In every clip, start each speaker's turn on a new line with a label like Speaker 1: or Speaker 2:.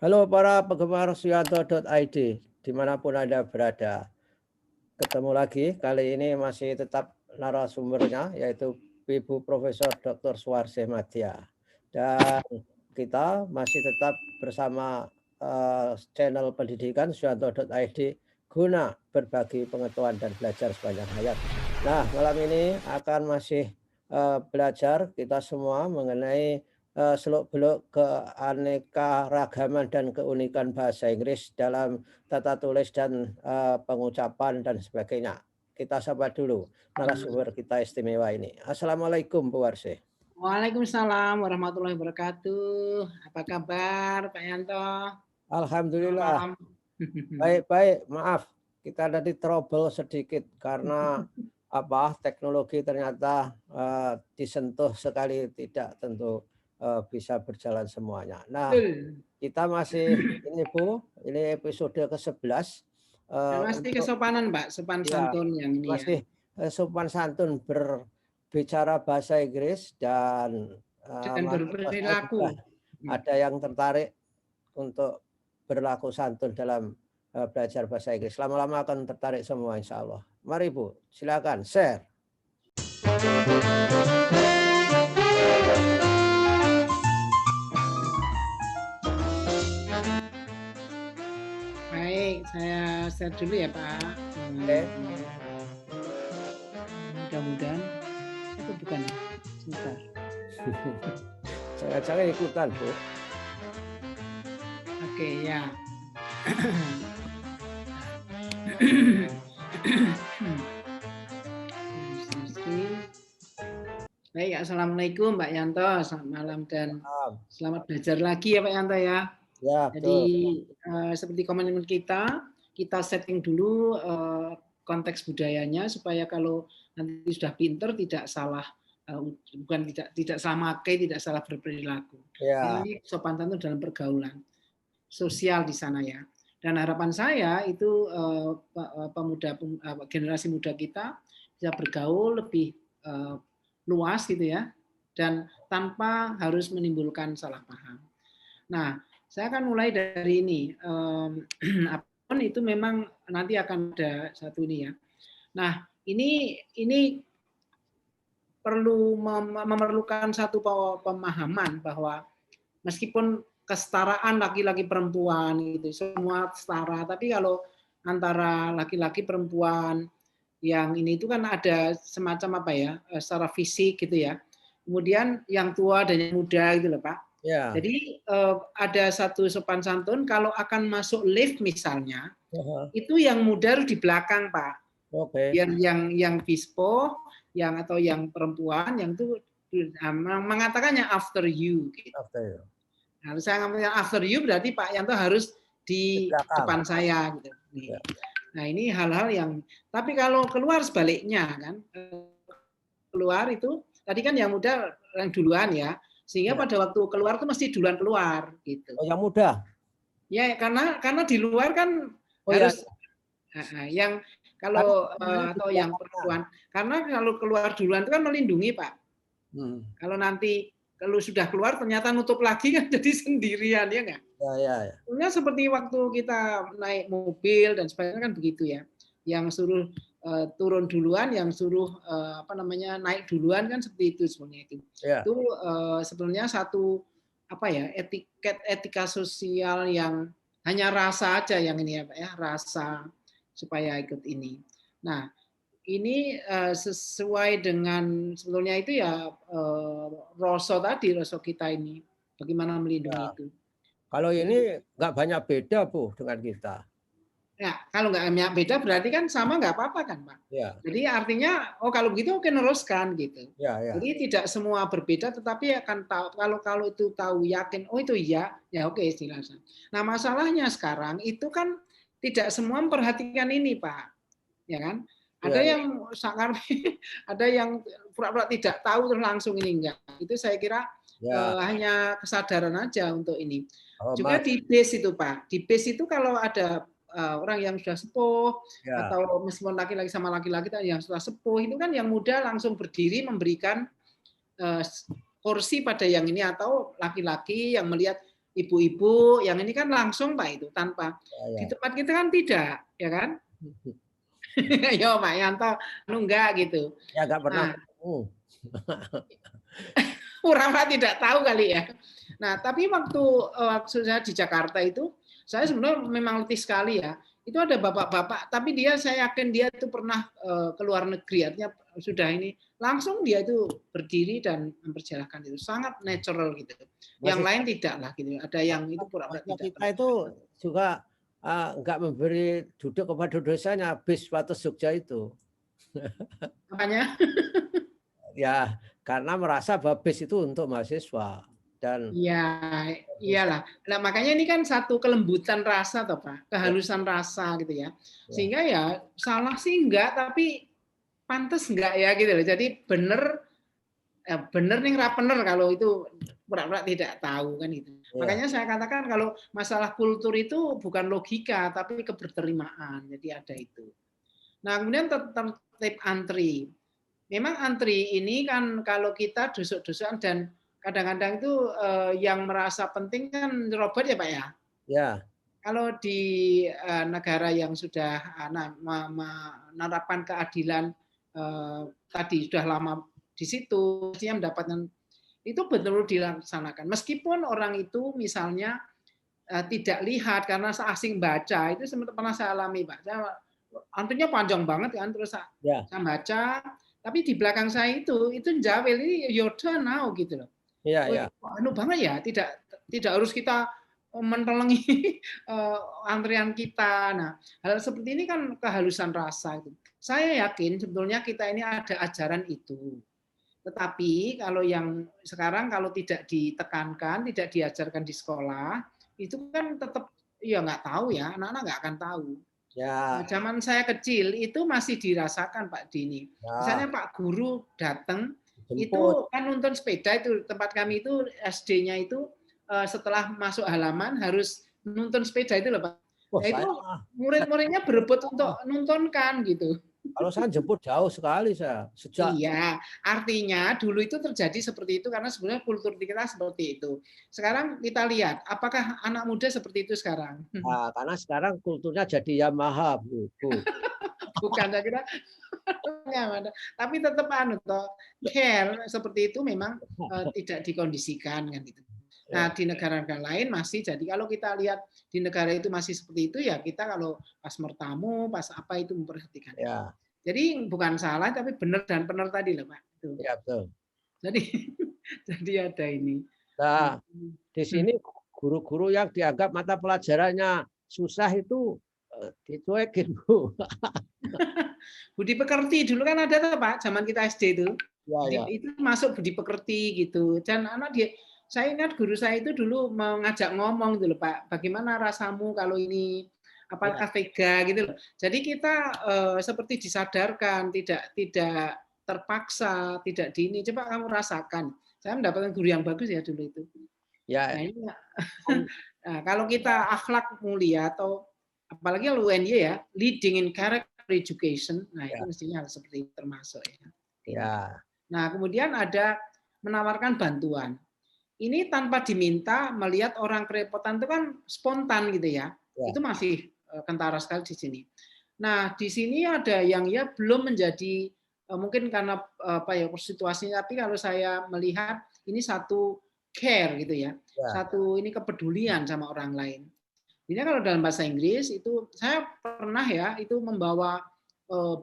Speaker 1: Halo para penggemar Suyanto.id, dimanapun Anda berada. Ketemu lagi, kali ini masih tetap narasumbernya, yaitu Ibu Profesor Dr. Suwarsih Madya. Dan kita masih tetap bersama channel pendidikan Suyanto.id guna berbagi pengetahuan dan belajar sepanjang hayat. Nah, malam ini akan masih belajar kita semua mengenai seluk-beluk keanekaragaman dan keunikan bahasa Inggris dalam tata tulis dan pengucapan dan sebagainya. Kita sapa dulu narasumber kita istimewa ini. Assalamualaikum Bu Warsih.
Speaker 2: Waalaikumsalam warahmatullahi wabarakatuh. Apa kabar Pak Yanto?
Speaker 1: Alhamdulillah.
Speaker 2: Malam.
Speaker 1: Baik-baik, maaf kita tadi trouble sedikit karena teknologi ternyata disentuh sekali tidak tentu bisa berjalan semuanya. Nah,
Speaker 2: Betul.
Speaker 1: kita masih ini Bu, ini episode ke-11
Speaker 2: Pasti kesopanan Pak, sopan santun yang ini
Speaker 1: masih sopan santun berbicara bahasa Inggris dan
Speaker 2: dan berperilaku.
Speaker 1: ada yang tertarik untuk berlaku santun dalam belajar bahasa Inggris. Lama-lama akan tertarik semua insya Allah. Mari Bu, silakan share.
Speaker 2: Baik, saya share dulu ya Pak.
Speaker 1: Oke.
Speaker 2: Mudah-mudahan itu bukan sebentar.
Speaker 1: Jangan-jangan ikutan Bu.
Speaker 2: Oke ya. Baik, assalamualaikum Pak Yanto, selamat malam dan selamat belajar lagi ya Pak Yanto ya.
Speaker 1: Ya,
Speaker 2: jadi seperti komitmen kita setting dulu konteks budayanya supaya kalau nanti sudah pinter tidak salah tidak salah pakai, tidak salah berperilaku.
Speaker 1: Ya.
Speaker 2: Ini sopan santun dalam pergaulan sosial di sana ya. Dan harapan saya itu generasi muda kita bisa bergaul lebih luas gitu ya, dan tanpa harus menimbulkan salah paham. Nah, saya akan mulai dari ini. Apapun itu memang nanti akan ada satu ini ya. Nah, ini perlu memerlukan satu pemahaman bahwa meskipun kesetaraan laki-laki perempuan itu semua setara, tapi kalau antara laki-laki perempuan yang ini itu kan ada semacam secara fisik gitu ya. Kemudian yang tua dan yang muda gitu loh Pak.
Speaker 1: Ya.
Speaker 2: Jadi ada satu sopan santun kalau akan masuk lift misalnya, itu yang muda harus di belakang Pak.
Speaker 1: Oke.
Speaker 2: Yang bispo, atau yang perempuan yang itu mengatakannya after you. Gitu.
Speaker 1: After you.
Speaker 2: Nah, saya ngomongnya after you berarti Pak Yanto harus di depan saya. Gitu.
Speaker 1: Ya.
Speaker 2: Nah ini hal-hal yang, tapi kalau keluar sebaliknya kan, keluar itu tadi kan yang muda yang duluan ya, sehingga pada waktu keluar itu mesti duluan keluar gitu.
Speaker 1: Oh, yang muda?
Speaker 2: Ya karena di luar kan harus yang kalau atau yang perempuan, karena kalau keluar duluan itu kan melindungi Pak. Kalau nanti kalau sudah keluar ternyata nutup lagi kan jadi sendirian ya nggak?
Speaker 1: Ya.
Speaker 2: Sebenarnya seperti waktu kita naik mobil dan sebagainya kan begitu ya. Yang suruh turun duluan, yang suruh naik duluan kan seperti itu sebenarnya itu.
Speaker 1: Ya.
Speaker 2: Itu sebenarnya satu etika sosial yang hanya rasa aja yang ini ya Pak ya, rasa supaya ikut ini. Nah, ini sesuai dengan sebetulnya itu ya rasa kita ini bagaimana melindungi itu.
Speaker 1: Kalau ini nggak banyak beda Bu dengan kita.
Speaker 2: Ya, kalau nggak banyak beda berarti kan sama nggak apa-apa kan Pak.
Speaker 1: Ya.
Speaker 2: Jadi artinya kalau begitu oke neruskan gitu.
Speaker 1: Ya.
Speaker 2: Jadi tidak semua berbeda tetapi akan tahu kalau itu tahu yakin itu ya oke silakan. Nah masalahnya sekarang itu kan tidak semua memperhatikan ini Pak, ya kan? Ada yang sakar, ada yang pura-pura tidak tahu terus langsung ini enggak. Itu saya kira hanya kesadaran aja untuk ini. Juga di base itu Pak, di base itu kalau ada orang yang sudah sepuh atau meskipun laki-laki sama laki-laki yang sudah sepuh itu kan yang muda langsung berdiri memberikan kursi pada yang ini atau laki-laki yang melihat ibu-ibu, yang ini kan langsung Pak itu tanpa. Di
Speaker 1: Ya,
Speaker 2: tempat kita kan tidak, ya kan? Yo Pak Yanto, enggak gitu.
Speaker 1: ya nggak pernah
Speaker 2: Nah,
Speaker 1: ketemu.
Speaker 2: Purama tidak tahu kali ya. Nah, tapi waktu saya di Jakarta itu, saya sebenarnya memang letih sekali ya. Itu ada bapak-bapak, tapi saya yakin dia itu pernah ke luar negeri, artinya sudah ini langsung dia itu berdiri dan mempersilahkan itu sangat natural gitu. Yang
Speaker 1: Masih
Speaker 2: lain tidak lah gitu. Ada yang itu pura-pura
Speaker 1: mahasiswa
Speaker 2: tidak
Speaker 1: kita
Speaker 2: pernah.
Speaker 1: itu juga nggak memberi duduk kepada dosanya bis Wates Jogja itu.
Speaker 2: Makanya
Speaker 1: Ya, karena merasa bahwa bis itu untuk mahasiswa dan
Speaker 2: iya, iyalah. Nah, makanya ini kan satu kelembutan rasa toh, Pak,
Speaker 1: ya,
Speaker 2: kehalusan rasa gitu ya.
Speaker 1: ya,
Speaker 2: Sehingga ya salah sih enggak, tapi pantas enggak ya gitu loh. Jadi bener nih rapener kalau itu pura-pura tidak tahu kan itu.
Speaker 1: ya,
Speaker 2: Makanya saya katakan kalau masalah kultur itu bukan logika tapi keberterimaan. Jadi ada itu. Nah, kemudian tertib antri. Memang antri ini kan kalau kita dusuk-dusukan dan kadang-kadang itu yang merasa penting kan robot ya Pak ya.
Speaker 1: ya,
Speaker 2: Kalau di negara yang sudah menerapkan keadilan tadi sudah lama di situ, dia mendapatkan itu betul dilaksanakan. Meskipun orang itu misalnya tidak lihat karena asing baca, itu pernah saya alami Pak. Antrinya panjang banget kan, terus
Speaker 1: ya,
Speaker 2: saya baca, tapi di belakang saya itu jawel ini your turn now gitu loh.
Speaker 1: ya,
Speaker 2: Oh,
Speaker 1: ya,
Speaker 2: anu banget ya, tidak harus kita mentelengi antrian kita. Nah, hal seperti ini kan kehalusan rasa. Saya yakin sebetulnya kita ini ada ajaran itu. Tetapi kalau yang sekarang kalau tidak ditekankan, tidak diajarkan di sekolah, itu kan tetap ya nggak tahu ya, anak-anak nggak akan tahu. Nah,
Speaker 1: ya,
Speaker 2: zaman saya kecil itu masih dirasakan Pak Dini.
Speaker 1: ya,
Speaker 2: Misalnya Pak Guru datang,
Speaker 1: jemput.
Speaker 2: itu kan nonton sepeda itu tempat kami itu SD-nya itu setelah masuk halaman harus nonton sepeda itu loh Pak.
Speaker 1: Wah,
Speaker 2: Nah itu
Speaker 1: saya
Speaker 2: murid-muridnya berebut untuk nontonkan gitu.
Speaker 1: kalau saya jemput jauh sekali saya sejak
Speaker 2: Iya, artinya dulu itu terjadi seperti itu karena sebenarnya kultur kita seperti itu. Sekarang kita lihat, apakah anak muda seperti itu sekarang?
Speaker 1: karena sekarang kulturnya jadi Yamaha, Bu.
Speaker 2: Bukan, saya kira tapi tetap care seperti itu memang tidak dikondisikan kan gitu. Nah,
Speaker 1: Ya,
Speaker 2: di negara-negara lain masih jadi kalau kita lihat di negara itu masih seperti itu ya kita kalau pas bertamu, pas apa itu memperhatikan.
Speaker 1: ya,
Speaker 2: Jadi bukan salah tapi benar dan benar tadi loh Pak. Itu.
Speaker 1: ya betul.
Speaker 2: Jadi jadi ada ini.
Speaker 1: Nah, di sini guru-guru yang dianggap mata pelajarannya susah itu dicuekin, Bu.
Speaker 2: Budi pekerti dulu kan ada tuh Pak, zaman kita SD itu.
Speaker 1: Ya, ya,
Speaker 2: Itu masuk budi pekerti gitu. Dan saya ingat guru saya itu dulu mengajak ngomong gitu loh Pak, bagaimana rasamu kalau ini
Speaker 1: ya,
Speaker 2: apakah tega gitu loh. Jadi kita seperti disadarkan, tidak terpaksa, tidak dini. Coba kamu rasakan. Saya mendapatkan guru yang bagus ya dulu itu.
Speaker 1: ya.
Speaker 2: Nah, ini nah, kalau kita akhlak mulia atau apalagi kalau UNY ya, leading in character education, nah itu
Speaker 1: Ya,
Speaker 2: mestinya harus seperti itu termasuk ya.
Speaker 1: ya,
Speaker 2: Nah, kemudian ada menawarkan bantuan. Ini tanpa diminta, melihat orang kerepotan itu kan spontan gitu ya.
Speaker 1: ya,
Speaker 2: Itu masih kentara sekali di sini. Nah, di sini ada yang ya belum menjadi mungkin karena apa ya situasinya, tapi kalau saya melihat ini satu care gitu ya.
Speaker 1: ya,
Speaker 2: Satu ini kepedulian sama orang lain. Ini kalau dalam bahasa Inggris itu saya pernah ya itu membawa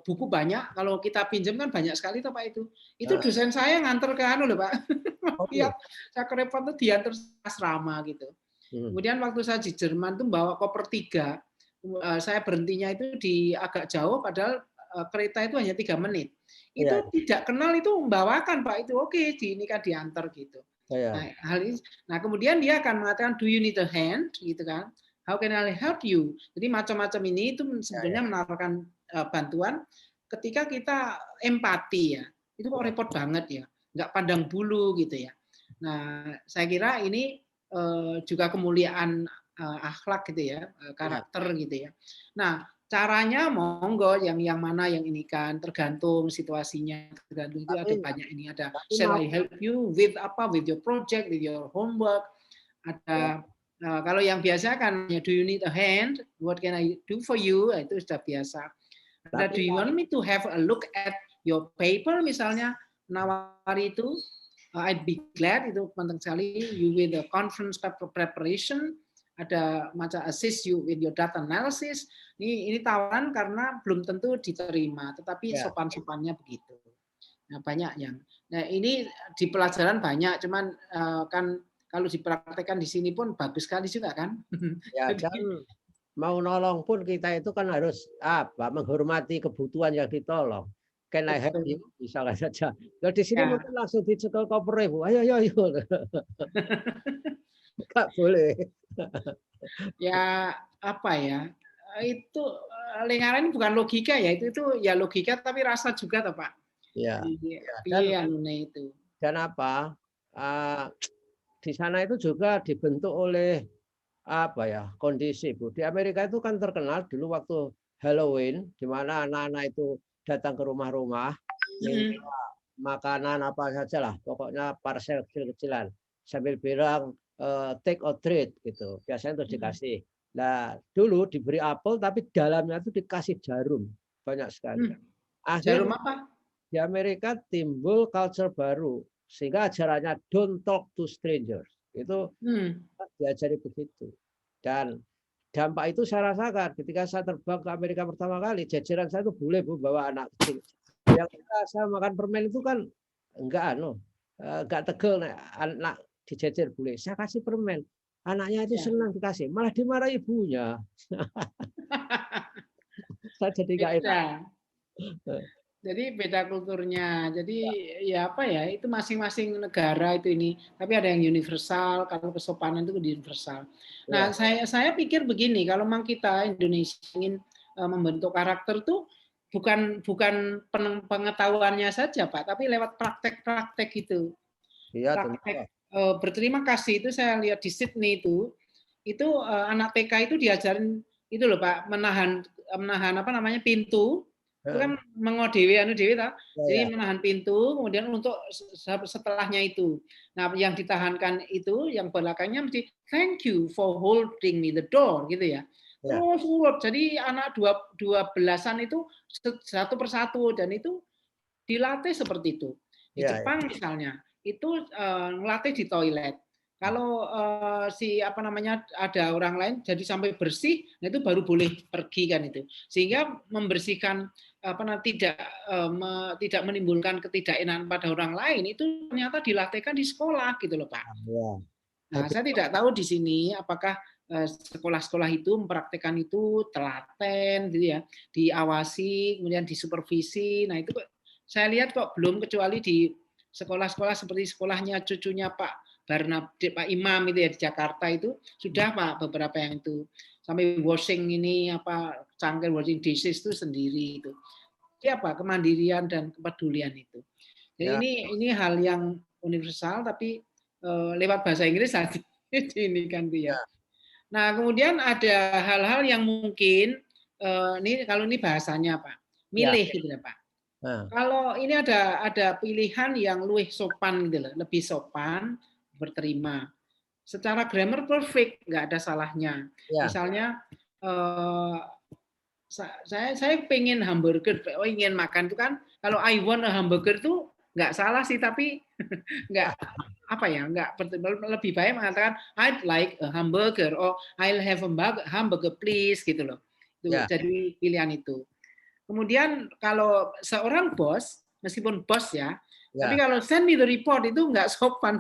Speaker 2: buku banyak. Kalau kita pinjam kan banyak sekali tuh Pak itu. Itu
Speaker 1: ya.
Speaker 2: dosen saya nganter ke anu loh Pak.
Speaker 1: Oh, iya.
Speaker 2: Lihat saya kerepot tuh diantar asrama gitu.
Speaker 1: Hmm.
Speaker 2: Kemudian waktu saya di Jerman tuh bawa koper 3. Saya berhentinya itu di agak jauh padahal kereta itu hanya 3 menit.
Speaker 1: Iya,
Speaker 2: Itu tidak kenal itu membawakan Pak itu oke di ini kan diantar gitu.
Speaker 1: iya,
Speaker 2: Nah, kemudian dia akan mengatakan do you need a hand gitu kan? How can I help you? Jadi macam-macam ini itu
Speaker 1: iya,
Speaker 2: sebenarnya
Speaker 1: iya,
Speaker 2: menawarkan bantuan ketika kita empati ya. Itu kok
Speaker 1: iya.
Speaker 2: repot banget ya. Nggak pandang bulu gitu ya. Nah, saya kira ini juga kemuliaan akhlak gitu ya,
Speaker 1: Iya.
Speaker 2: karakter gitu ya. Nah, caranya monggo yang mana yang ini kan tergantung situasinya, tergantung itu ada
Speaker 1: Tapi,
Speaker 2: banyak ini ada
Speaker 1: tapi
Speaker 2: shall
Speaker 1: mau
Speaker 2: I help you with apa with your project, with your homework,
Speaker 1: ya,
Speaker 2: ada Nah, kalau yang biasa kan, ya, do you need a hand? What can I do for you? Nah, itu sudah biasa. Ada,
Speaker 1: Tapi
Speaker 2: do you want me to have a look at your paper misalnya, nawari itu, I'd be glad, itu penting sekali. You with the conference paper preparation, ada macam assist you with your data analysis. Ini tawaran karena belum tentu diterima, tetapi
Speaker 1: ya,
Speaker 2: sopan-sopannya begitu. Nah, banyak yang. Nah, ini di pelajaran banyak, cuman kan kalau dipraktekkan di sini pun bagus sekali juga kan.
Speaker 1: ya, dan
Speaker 2: Jadi
Speaker 1: mau nolong pun kita itu kan harus apa menghormati kebutuhan yang ditolong. Can I help you?
Speaker 2: betul.
Speaker 1: Misalnya saja. Kalau di sini
Speaker 2: Ya,
Speaker 1: mungkin langsung dicekel koper ibu. Ayo, ayo, ayo. Nggak boleh.
Speaker 2: ya apa ya? Itu lingkaran ini bukan logika ya, itu ya logika tapi rasa juga toh, Pak.
Speaker 1: Ya,
Speaker 2: Piye
Speaker 1: ya.
Speaker 2: piye anune itu.
Speaker 1: Dan apa? Di sana itu juga dibentuk oleh apa ya kondisi Bu. Di Amerika itu kan terkenal dulu waktu Halloween, di mana anak-anak itu datang ke rumah-rumah, minta
Speaker 2: Mhm.
Speaker 1: makanan apa saja lah, pokoknya parcel kecil-kecilan, sambil bilang take or treat gitu. Biasanya terus
Speaker 2: Mhm.
Speaker 1: dikasih. Nah, dulu diberi apel tapi dalamnya itu dikasih jarum banyak sekali.
Speaker 2: Jarum
Speaker 1: Akhirnya
Speaker 2: apa?
Speaker 1: di Amerika timbul culture baru sehingga ajarannya don't talk to strangers. Itu
Speaker 2: Hmm.
Speaker 1: diajari begitu. Dan dampak itu saya rasakan ketika saya terbang ke Amerika pertama kali, jajaran saya itu boleh Bu bawa anak kecil. Yang kita saya makan permen itu kan enggak tegel anak dijejer boleh. Saya kasih permen. Anaknya itu
Speaker 2: Ya,
Speaker 1: senang dikasih, malah dimarahi ibunya. Saya jadi enggak enak.
Speaker 2: beda. Jadi beda kulturnya. Jadi ya apa ya, itu masing-masing negara itu ini. Tapi ada yang universal, kalau kesopanan itu universal. Nah,
Speaker 1: Ya,
Speaker 2: saya pikir begini, kalau memang kita Indonesia ingin membentuk karakter tuh bukan bukan pengetahuannya saja, Pak, tapi lewat praktek-praktek itu.
Speaker 1: iya tentu.
Speaker 2: Praktek berterima kasih itu saya lihat di Sydney itu anak TK itu diajarin itu loh Pak, menahan menahan apa namanya pintu itu
Speaker 1: Heeh.
Speaker 2: kan mengodewi anu dewi ta.
Speaker 1: Ya,
Speaker 2: Jadi
Speaker 1: ya,
Speaker 2: menahan pintu kemudian untuk setelahnya itu. Nah, yang ditahankan itu yang belakangnya mesti thank you for holding me the door gitu ya.
Speaker 1: ya,
Speaker 2: Terus urut. Jadi anak dua belasan itu satu persatu dan itu dilatih seperti itu. Di
Speaker 1: ya, ya,
Speaker 2: Jepang misalnya, itu ngelatih di toilet. Kalau si apa namanya ada orang lain jadi sampai bersih, nah itu baru boleh pergi kan itu. Sehingga membersihkan apa tidak menimbulkan ketidakenakan pada orang lain itu ternyata dilatihkan di sekolah gitu loh Pak.
Speaker 1: ya.
Speaker 2: Nah,
Speaker 1: Habis
Speaker 2: saya tidak tahu di sini apakah sekolah-sekolah itu mempraktekkan itu telaten gitu ya, diawasi, kemudian disupervisi. Nah, itu saya lihat kok belum kecuali di sekolah-sekolah seperti sekolahnya cucunya Pak Barnabé, Pak Imam itu ya di Jakarta itu sudah Pak beberapa yang itu sampai washing ini apa cangkir washing dishes itu sendiri itu. Jadi apa kemandirian dan kepedulian itu. Jadi
Speaker 1: ya,
Speaker 2: ini hal yang universal tapi lewat bahasa Inggris saat ini kan tuh ya.
Speaker 1: ya,
Speaker 2: Nah, kemudian ada hal-hal yang mungkin ini kalau ini bahasanya Pak,
Speaker 1: ya.
Speaker 2: milih gitu ya Pak.
Speaker 1: Nah,
Speaker 2: Kalau ini ada pilihan yang lebih sopan gitu loh, lebih sopan, berterima. Secara grammar perfect, nggak ada salahnya.
Speaker 1: ya.
Speaker 2: Misalnya eh, saya pengen hamburger, oh ingin makan itu kan, kalau I want a hamburger itu nggak salah sih, tapi nggak apa ya nggak lebih baik mengatakan I'd like a hamburger or I'll have a hamburger please gitu loh itu
Speaker 1: Ya,
Speaker 2: jadi pilihan itu kemudian kalau seorang bos meskipun bos ya tapi
Speaker 1: ya,
Speaker 2: kalau send me the report itu nggak sopan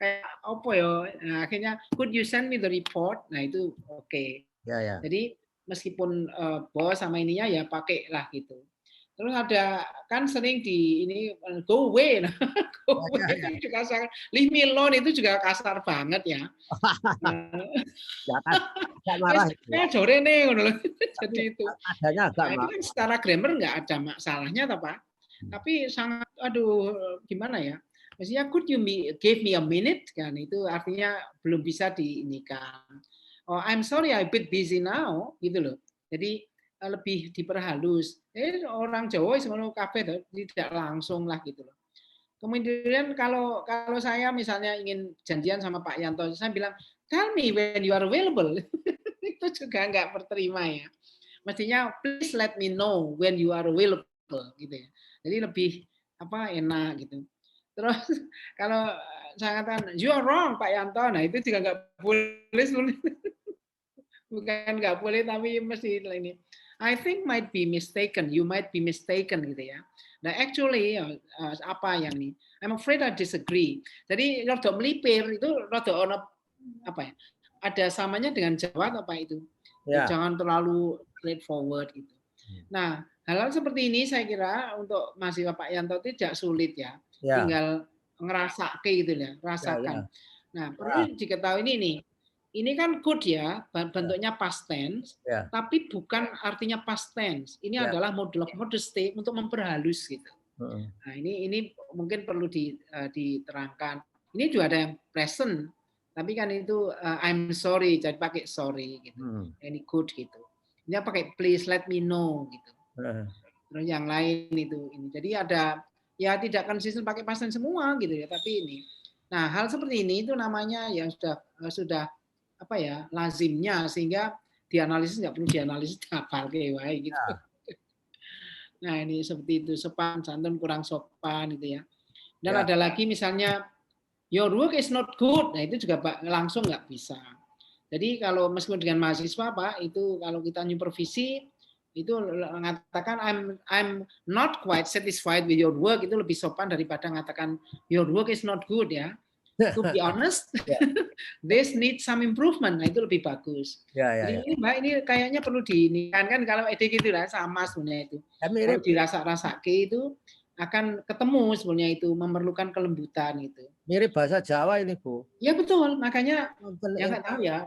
Speaker 2: kayak apa ya nah, akhirnya could you send me the report nah itu oke.
Speaker 1: ya, ya.
Speaker 2: Jadi meskipun bos sama ininya ya pakai lah gitu. Terus ada kan sering di ini go away, nah,
Speaker 1: Ya,
Speaker 2: go away
Speaker 1: ya, ya.
Speaker 2: kan juga sangat leave me alone itu juga kasar banget ya.
Speaker 1: Ya kan agak
Speaker 2: Wes
Speaker 1: marah itu.
Speaker 2: jore nih
Speaker 1: Tapi
Speaker 2: jadi itu.
Speaker 1: adanya agak
Speaker 2: Nah, itu kan
Speaker 1: marah.
Speaker 2: secara grammar nggak ada masalahnya toh, Pak. Tapi sangat aduh gimana ya? Maksudnya could you give me a minute kan itu artinya belum bisa diinikan. Oh, I'm sorry I bit busy now gitu loh. Jadi lebih diperhalus. Orang Jawa semono kabeh tidak langsung lah gitu loh. Kemudian kalau kalau saya misalnya ingin janjian sama Pak Yanto, saya bilang tell me when you are available. Itu juga nggak berterima ya. Mestinya please let me know when you are available gitu ya. Jadi lebih enak gitu. Terus kalau saya katakan you are wrong Pak Yanto, nah itu juga nggak boleh sulit. Bukan nggak boleh tapi mesti ini. I think might be mistaken, you might be mistaken gitu ya. Nah actually apa yang ini? I'm afraid I disagree. Jadi rada melipir itu rada ono ada samanya dengan jawab apa itu?
Speaker 1: Ya.
Speaker 2: Jangan terlalu straightforward gitu. Nah, hal-hal seperti ini saya kira untuk mahasiswa Pak Yanto tidak sulit ya. Tinggal ngerasake gitu ya, rasakan. Nah, perlu diketahui ini kan good ya, bentuknya past tense, tapi bukan artinya past tense. Ini adalah model of modesty untuk memperhalus gitu. Nah, ini mungkin perlu diterangkan. Ini juga ada yang present, tapi kan itu I'm sorry, jadi pakai sorry gitu. Ini good gitu. Ini pakai please let me know gitu. Terus yang lain itu ini. Jadi ada ya tidak konsisten pakai past tense semua gitu ya, tapi ini. Nah, hal seperti ini itu namanya yang sudah lazimnya sehingga dianalisis nggak perlu dianalisis hafal kayak gitu. Nah, ini seperti itu, sopan santun kurang sopan gitu ya. Dan ada lagi misalnya your work is not good. Nah, itu juga langsung nggak bisa. Jadi kalau meskipun dengan mahasiswa Pak, itu kalau kita supervisi itu mengatakan I'm not quite satisfied with your work itu lebih sopan daripada mengatakan your work is not good ya. To be honest, this need some improvement. Nah, itu lebih bagus. Jadi ini Mbak, ini kayaknya perlu diinikan kan kalau edik gitu lah sama sebenarnya itu. Kalau dirasa-rasake itu akan ketemu sebenarnya itu memerlukan kelembutan itu.
Speaker 1: Mirip bahasa Jawa ini, Bu.
Speaker 2: Ya betul, makanya ya nggak tahu ya.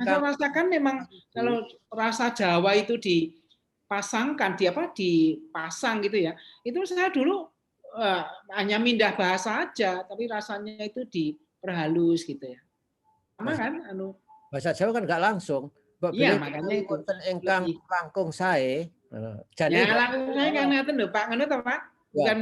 Speaker 2: Saya rasakan memang kalau rasa Jawa itu dipasangkan, dipasang gitu ya. Itu saya dulu hanya mindah bahasa aja, tapi rasanya itu diperhalus gitu ya. Sama kan?
Speaker 1: Bahasa Jawa kan nggak langsung.
Speaker 2: Iya, makanya itu.
Speaker 1: Engkang langkung sae.
Speaker 2: Ya langkung sae kan ngaten lho Pak, ngono to Pak? Bukan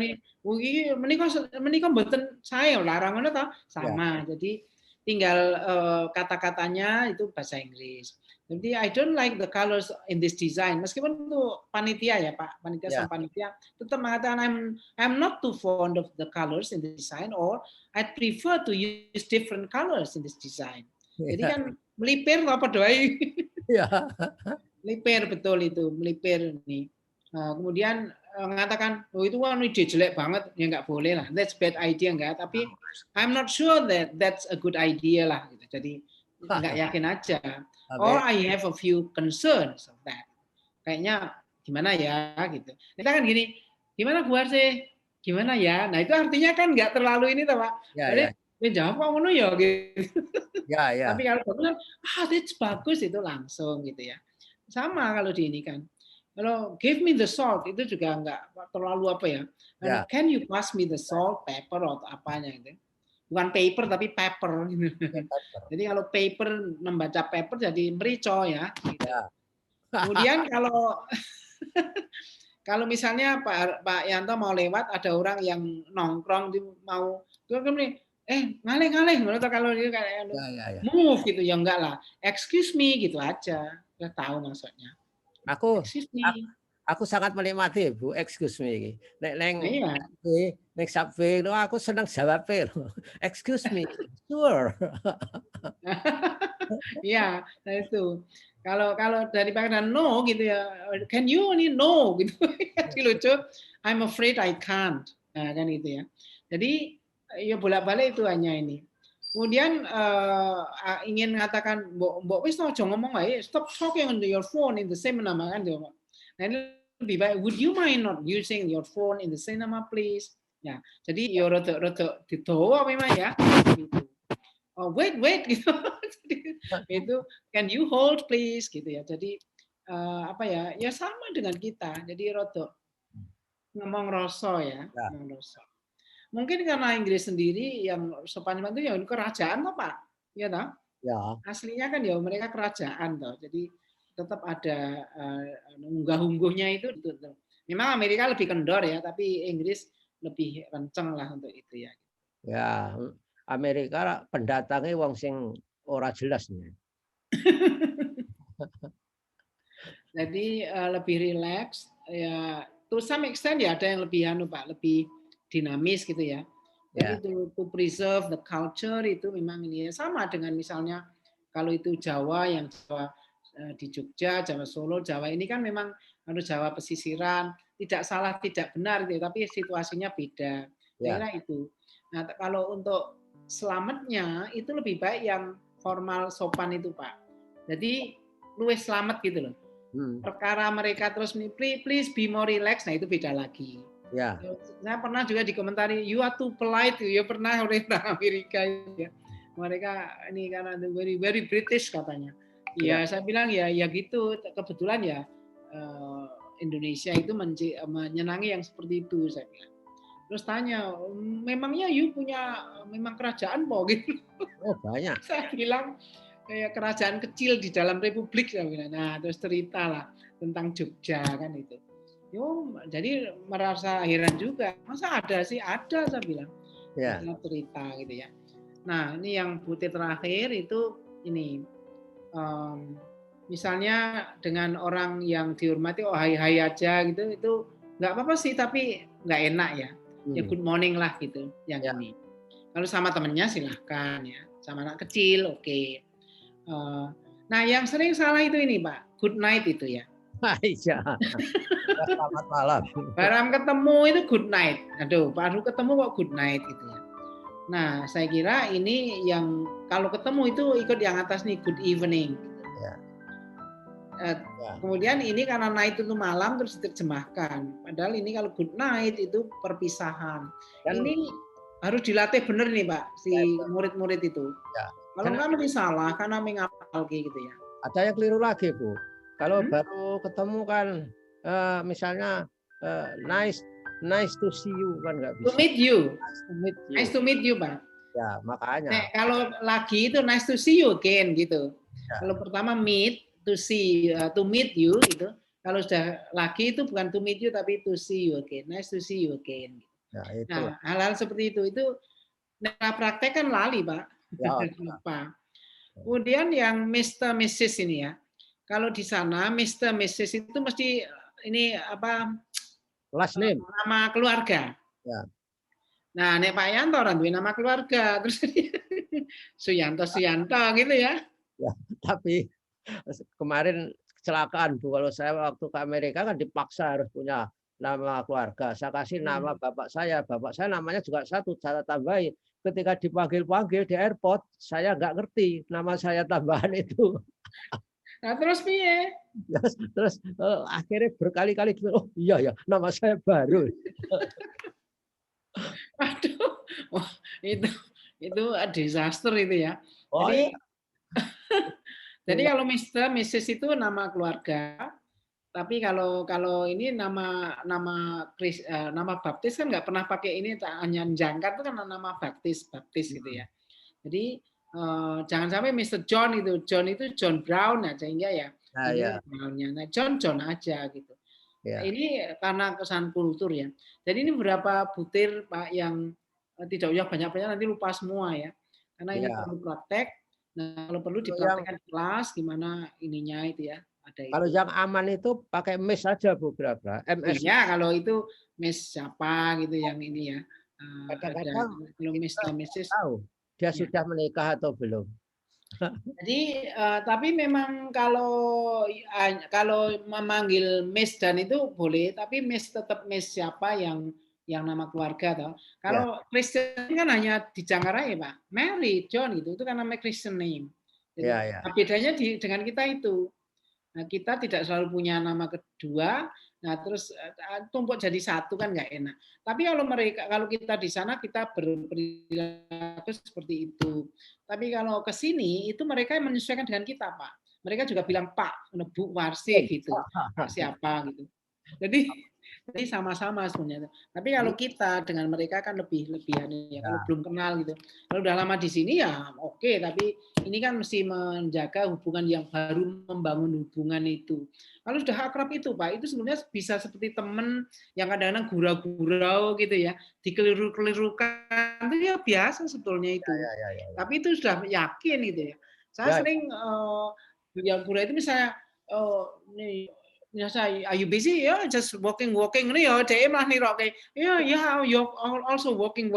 Speaker 2: menika mboten saya larang ngono to, sama. Jadi tinggal kata-katanya itu bahasa Inggris. Jadi I don't like the colors in this design. Meskipun itu panitia ya Pak, panitia sama panitia tetap mengatakan I'm not too fond of the colors in the design or I prefer to use different colors in this design. Jadi kan melipir apa doai. Melipir betul itu, melipir nih. Kemudian mengatakan itu kan ide jelek banget, ya nggak boleh lah. That's bad idea enggak, tapi I'm not sure that that's a good idea lah gitu. Jadi nggak yakin aja. Or I have a few concerns of that. Kayaknya gimana ya gitu. Kita kan gini, gimana Bu Arse? Gimana ya? Nah itu artinya kan nggak terlalu ini toh Pak. Jadi jawab kok ngono ya gitu. Tapi kalau bagus that's bagus itu langsung gitu ya. Sama kalau di ini kan. Kalau give me the salt itu juga nggak terlalu Can you pass me the salt, pepper atau apanya gitu. Bukan paper tapi pepper. Jadi kalau paper membaca pepper jadi merico ya. Gitu. Kemudian kalau misalnya Pak Yanto mau lewat ada orang yang nongkrong mau ngalih kalau dia kayak move gitu ya enggak lah. Excuse me gitu aja. Udah tahu maksudnya.
Speaker 1: Aku sangat menikmati Bu, excuse me. Nek subway aku senang jawabnya. Excuse me, sure.
Speaker 2: Iya, nah itu. Kalau daripada no gitu ya, can you ini no gitu. Jadi lucu. I'm afraid I can't. Nah, kan itu ya. Jadi ya bolak-balik itu hanya ini. Kemudian ingin mengatakan, mbok wis aja ngomong ae, stop talking on your phone in the seminar kan. Nah, ini lebih baik, would you mind not using your phone in the cinema please? Ya, jadi ya rada didowo memang ya. Gitu. Oh, wait gitu. Itu can you hold please gitu ya. Jadi ya sama dengan kita. Jadi rada ngomong rasa ya, ngomong rasa. Mungkin karena Inggris sendiri yang sopan itu ya kerajaan toh Pak, ya toh?
Speaker 1: Ya.
Speaker 2: Aslinya kan ya mereka kerajaan toh, jadi tetap ada unggah-ungguhnya itu. Memang Amerika lebih kendor ya, tapi Inggris lebih kenceng lah untuk itu ya.
Speaker 1: Ya, Amerika pendatangnya wong sing ora jelas nih.
Speaker 2: Jadi lebih rileks ya, to some extent ya, ada yang lebih Pak, lebih dinamis gitu ya.
Speaker 1: Ya,
Speaker 2: Jadi to preserve the culture itu memang ini ya, sama dengan misalnya kalau itu Jawa, yang Jawa di Jogja, Jawa Solo, Jawa ini kan memang harus Jawa pesisiran, tidak salah tidak benar gitu, tapi situasinya beda. Saya
Speaker 1: ya.
Speaker 2: kira itu. Nah, kalau untuk selamatnya itu lebih baik yang formal sopan itu Pak. Jadi luwes selamat gitu loh. Perkara mereka terus please be more relax, nah itu beda lagi.
Speaker 1: Ya.
Speaker 2: Saya pernah juga dikomentari you are too polite, ya pernah oleh orang Amerika ya. Mereka ini karena very British katanya. Ya, saya bilang ya gitu, kebetulan ya Indonesia itu menyenangi yang seperti itu, saya bilang. Terus tanya, memangnya you punya memang kerajaan po gitu.
Speaker 1: Oh, banyak.
Speaker 2: Saya bilang kayak kerajaan kecil di dalam republik, saya bilang. Nah, terus cerita lah tentang Jogja kan itu. Yo, jadi merasa heran juga. Masa ada sih? Ada, saya bilang.
Speaker 1: Ya.
Speaker 2: Cerita gitu ya. Nah, ini yang butir terakhir itu ini. Misalnya dengan orang yang dihormati, oh hai aja gitu, itu nggak apa-apa sih, tapi nggak enak ya. Ya good morning lah gitu, yang ini. Kalau sama temennya silahkan ya, sama anak kecil oke. Nah yang sering salah itu ini Pak, good night itu ya.
Speaker 1: Iya. Selamat malam.
Speaker 2: Barang ketemu itu good night. Aduh, baru ketemu kok good night gitu ya. Nah, saya kira ini yang kalau ketemu itu ikut yang atas nih good evening.
Speaker 1: Ya.
Speaker 2: Kemudian ini karena night itu malam terus diterjemahkan. Padahal ini kalau good night itu perpisahan. Ini harus dilatih benar nih Pak si murid-murid itu.
Speaker 1: Ya.
Speaker 2: Kalau nggak mesti salah karena mengapal gitu ya.
Speaker 1: Ada yang keliru lagi Bu. Kalau baru ketemu kan misalnya nice to see you kan nggak bisa.
Speaker 2: To meet you.
Speaker 1: Nice to meet you
Speaker 2: Pak.
Speaker 1: Ya makanya.
Speaker 2: Nah, kalau lagi itu nice to see you again gitu. Ya. Kalau pertama meet to see to meet you gitu. Kalau sudah lagi itu bukan to meet you tapi to see you again. Nice to see you again.
Speaker 1: Ya,
Speaker 2: nah hal-hal seperti itu nah praktek kan lali Pak. Ya, lupa. Kemudian yang Mr. Mrs. ini ya. Kalau di sana Mr. Mrs. itu mesti ini apa?
Speaker 1: Last name.
Speaker 2: Nama keluarga.
Speaker 1: Ya.
Speaker 2: Nah, nek Pak Yanto orang duwe nama keluarga, terus Suyanto gitu ya.
Speaker 1: Ya, tapi kemarin kecelakaan Bu, kalau saya waktu ke Amerika kan dipaksa harus punya nama keluarga. Saya kasih nama bapak saya namanya juga satu, saya tambahin. Ketika dipanggil-panggil di airport, saya nggak ngerti nama saya tambahan itu.
Speaker 2: Nah, terus piye?
Speaker 1: Terus akhirnya berkali-kali, oh iya ya, nama saya baru.
Speaker 2: Aduh, oh, itu disaster itu ya.
Speaker 1: Oh,
Speaker 2: jadi,
Speaker 1: iya.
Speaker 2: jadi kalau Mr. Mrs. itu nama keluarga, tapi kalau ini nama baptis kan nggak pernah pakai ini, hanya jangkat itu kan nama baptis gitu ya. Jadi jangan sampai Mr. John itu John Brown aja sehingga ya. Nah, John aja gitu. Ya. Ini karena kesan kultur ya. Jadi ini beberapa butir Pak yang tidak usah banyak-banyak nanti lupa semua ya. Karena ini perlu praktek. Nah, kalau perlu dipraktekkan di kelas gimana ininya itu ya. Ada itu.
Speaker 1: Kalau yang aman itu pakai mes saja Bu, berapa? MS.
Speaker 2: Iya, kalau itu mes siapa gitu yang ini ya.
Speaker 1: Kadang-kadang
Speaker 2: kalau mes dan Mrs.
Speaker 1: tahu dia sudah menikah atau belum.
Speaker 2: Jadi tapi memang kalau memanggil Miss dan itu boleh, tapi Miss tetap Miss siapa yang nama keluarga toh. Kalau Kristen kan hanya dijangkarai Pak, Mary, John itu kan namanya Christian name. Jadi, bedanya dengan kita itu. Nah, kita tidak selalu punya nama kedua. Nah, terus tumpuk jadi satu kan nggak enak. Tapi kalau kita di sana kita berperilaku seperti itu. Tapi kalau ke sini itu mereka menyesuaikan dengan kita, Pak. Mereka juga bilang Pak, Bu Warsi gitu, Pak siapa gitu. Jadi sama-sama sebenarnya. Tapi kalau kita dengan mereka kan lebih ya. Kalau belum kenal gitu. Kalau udah lama di sini ya oke, tapi ini kan mesti menjaga hubungan yang baru, membangun hubungan itu. Kalau sudah akrab itu Pak, itu sebenarnya bisa seperti teman yang kadang-kadang gurau-gurau gitu ya, dikeliru-kelirukan itu ya biasa sebetulnya itu. Tapi itu sudah yakin gitu ya. Saya sering yang Bura itu misalnya nih saya are you busy ya just walking nih ya DM lah nih Roke. Ya you also walking.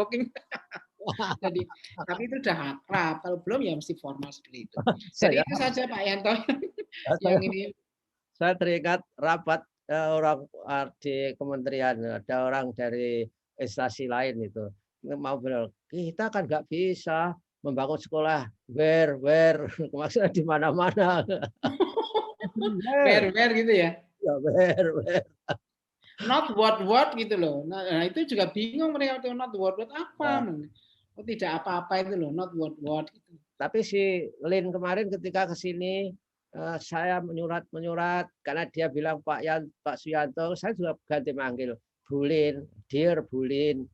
Speaker 2: Jadi tapi itu udah akrab. Kalau belum ya mesti formal seperti itu. Jadi
Speaker 1: Saya
Speaker 2: itu saja Pak Yanto
Speaker 1: saya
Speaker 2: yang ini.
Speaker 1: saya teringat rapat orang di kementerian, ada orang dari instansi lain itu mau bilang kita kan nggak bisa membangun sekolah where maksudnya di mana-mana. Where
Speaker 2: Where gitu ya.
Speaker 1: ya where
Speaker 2: Not what gitu loh. Nah, itu juga bingung mereka tuh not what apa.
Speaker 1: Ya,
Speaker 2: Oh, tidak apa-apa itu loh, not what gitu.
Speaker 1: tapi si Lin kemarin ketika ke sini saya menyurat karena dia bilang Pak Suyanto, saya juga ganti manggil Bulin, Dear Bulin,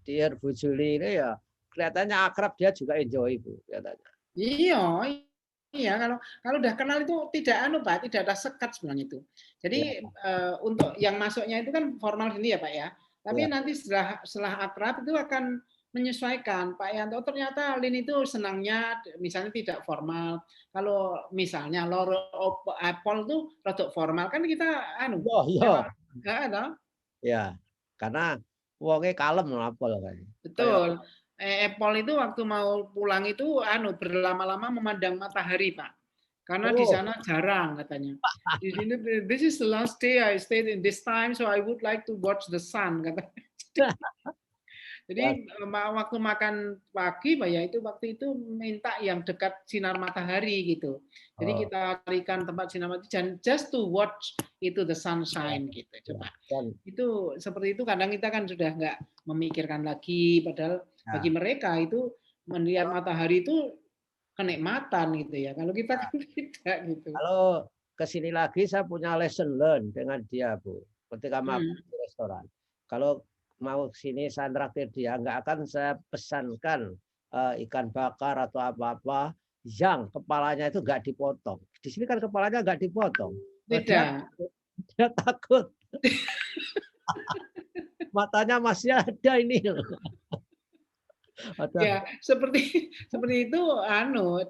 Speaker 1: Dear Bu Juli ini ya kelihatannya akrab, dia juga enjoy Bu kelihatannya.
Speaker 2: Iya, iya kalau udah kenal itu tidak Pak, tidak ada sekat sebenarnya itu. Jadi
Speaker 1: Ya,
Speaker 2: untuk yang masuknya itu kan formal gini ya Pak ya. Tapi
Speaker 1: ya.
Speaker 2: nanti setelah akrab itu akan menyesuaikan. Pak Yanto ternyata Lin itu senangnya misalnya tidak formal. Kalau misalnya Loro Apple tuh rodok formal kan kita
Speaker 1: Oh
Speaker 2: memang
Speaker 1: iya,
Speaker 2: enggak ada.
Speaker 1: ya. Karena wonge kalem lapol kan. Kayak
Speaker 2: Betul. Apple itu waktu mau pulang itu berlama-lama memandang matahari, Pak. Karena di
Speaker 1: oh,
Speaker 2: sana jarang katanya. Di sini this is the last day I stayed in this time so I would like to watch the sun katanya.
Speaker 1: ya,
Speaker 2: Jadi waktu makan pagi, Pak ya itu waktu itu minta yang dekat sinar matahari gitu. Jadi
Speaker 1: oh,
Speaker 2: kita carikan tempat sinar matahari just to watch itu the
Speaker 1: ya,
Speaker 2: sunshine gitu.
Speaker 1: ya.
Speaker 2: Coba.
Speaker 1: Dan
Speaker 2: Itu seperti itu kadang kita kan sudah nggak memikirkan lagi padahal bagi
Speaker 1: ya,
Speaker 2: mereka itu melihat matahari itu kenikmatan gitu ya. Kalau kita kan tidak gitu.
Speaker 1: kalau ke sini lagi saya punya lesson learn dengan dia, Bu. Ketika makan
Speaker 2: Hmm.
Speaker 1: di restoran. Kalau mau ke sini saya traktir dia, nggak akan saya pesankan ikan bakar atau apa-apa yang kepalanya itu nggak dipotong. Di sini kan kepalanya nggak dipotong. Dia
Speaker 2: Tidak.
Speaker 1: dia takut matanya masih ada ini. Ada.
Speaker 2: Ya, seperti seperti itu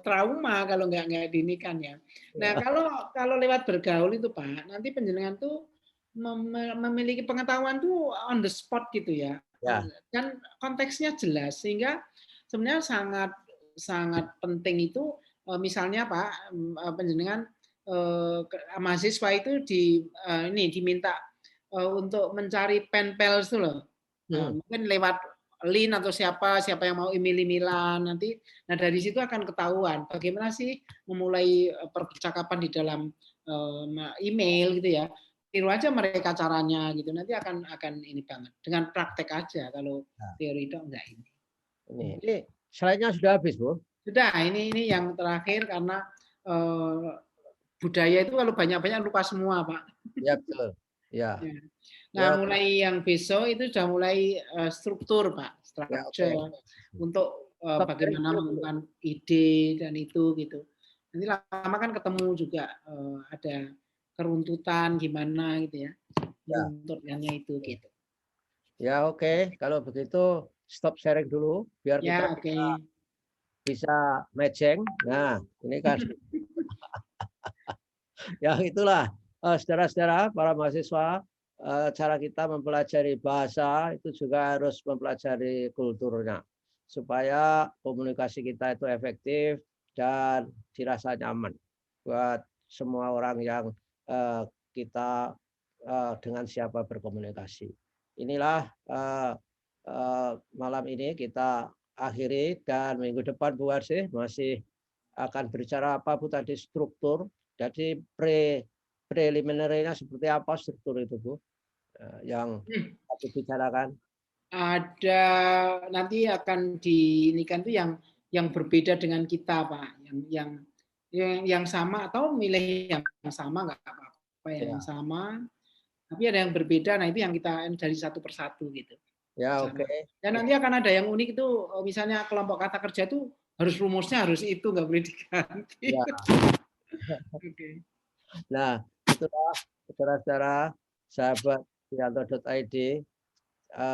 Speaker 2: trauma kalau nggak dinikan ya. Nah,
Speaker 1: Ya,
Speaker 2: kalau lewat bergaul itu Pak, nanti penjenengan tuh memiliki pengetahuan tuh on the spot gitu ya.
Speaker 1: ya,
Speaker 2: Kan konteksnya jelas sehingga sebenarnya sangat sangat penting itu misalnya Pak penjenengan mahasiswa itu ini diminta untuk mencari pen pals itu loh.
Speaker 1: hmm,
Speaker 2: Mungkin lewat Lin atau siapa yang mau email-emailan nanti. Nah dari situ akan ketahuan bagaimana sih memulai percakapan di dalam email gitu ya. Tiru aja mereka caranya gitu. Nanti akan ini banget dengan praktek aja. Kalau
Speaker 1: ya.
Speaker 2: teori itu enggak ini.
Speaker 1: Ini slide-nya sudah habis, Bu.
Speaker 2: Sudah ini yang terakhir karena budaya itu kalau banyak-banyak lupa semua Pak.
Speaker 1: Ya betul. Ya,
Speaker 2: Ya. Nah,
Speaker 1: ya oke.
Speaker 2: mulai yang besok itu sudah mulai struktur, Pak,
Speaker 1: Ya oke.
Speaker 2: structure untuk
Speaker 1: Stop sharing
Speaker 2: bagaimana
Speaker 1: dulu, Bu.
Speaker 2: mengembangkan ide dan itu gitu. Nanti lama kan ketemu juga ada keruntutan gimana gitu ya,
Speaker 1: Ya.
Speaker 2: runtutannya itu gitu.
Speaker 1: Ya oke. Kalau begitu stop sharing dulu biar kita
Speaker 2: Ya, oke.
Speaker 1: bisa matching. Nah, ini kan ya itulah saudara-saudara para mahasiswa, cara kita mempelajari bahasa itu juga harus mempelajari kulturnya supaya komunikasi kita itu efektif dan dirasa nyaman buat semua orang yang kita dengan siapa berkomunikasi. Inilah malam ini kita akhiri dan minggu depan Bu Arsih masih akan berbicara apa Bu tadi struktur. Jadi preliminary-nya seperti apa struktur itu Bu yang
Speaker 2: Hmm.
Speaker 1: aku bicarakan?
Speaker 2: Ada nanti akan diinikan tuh yang berbeda dengan kita, Pak. Yang sama atau milih yang sama nggak apa-apa ya, yang
Speaker 1: Ya,
Speaker 2: sama tapi ada yang berbeda. Nah, itu yang kita dari satu persatu gitu.
Speaker 1: ya
Speaker 2: Sana.
Speaker 1: oke.
Speaker 2: Dan nanti akan ada yang unik itu misalnya kelompok kata kerja itu rumusnya harus itu nggak boleh diganti.
Speaker 1: Ya.
Speaker 2: Oke.
Speaker 1: Nah, itulah saudara-saudara sahabat Yanto.id,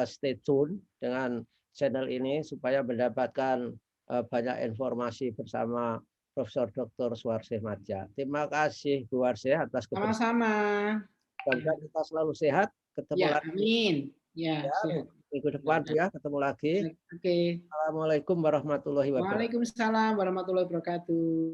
Speaker 1: stay tune dengan channel ini supaya mendapatkan banyak informasi bersama Profesor Dr. Suwarsih Madja. Terima kasih Bu Warsih atas kebersamaan.
Speaker 2: Sama-sama.
Speaker 1: Mudah-mudahan kita selalu sehat. Ketemu
Speaker 2: Ya,
Speaker 1: lagi
Speaker 2: amin. Ya,
Speaker 1: ya,
Speaker 2: sehat.
Speaker 1: minggu depan Bu ya, ketemu lagi.
Speaker 2: Oke.
Speaker 1: Assalamualaikum warahmatullahi wabarakatuh.
Speaker 2: Waalaikumsalam warahmatullahi wabarakatuh.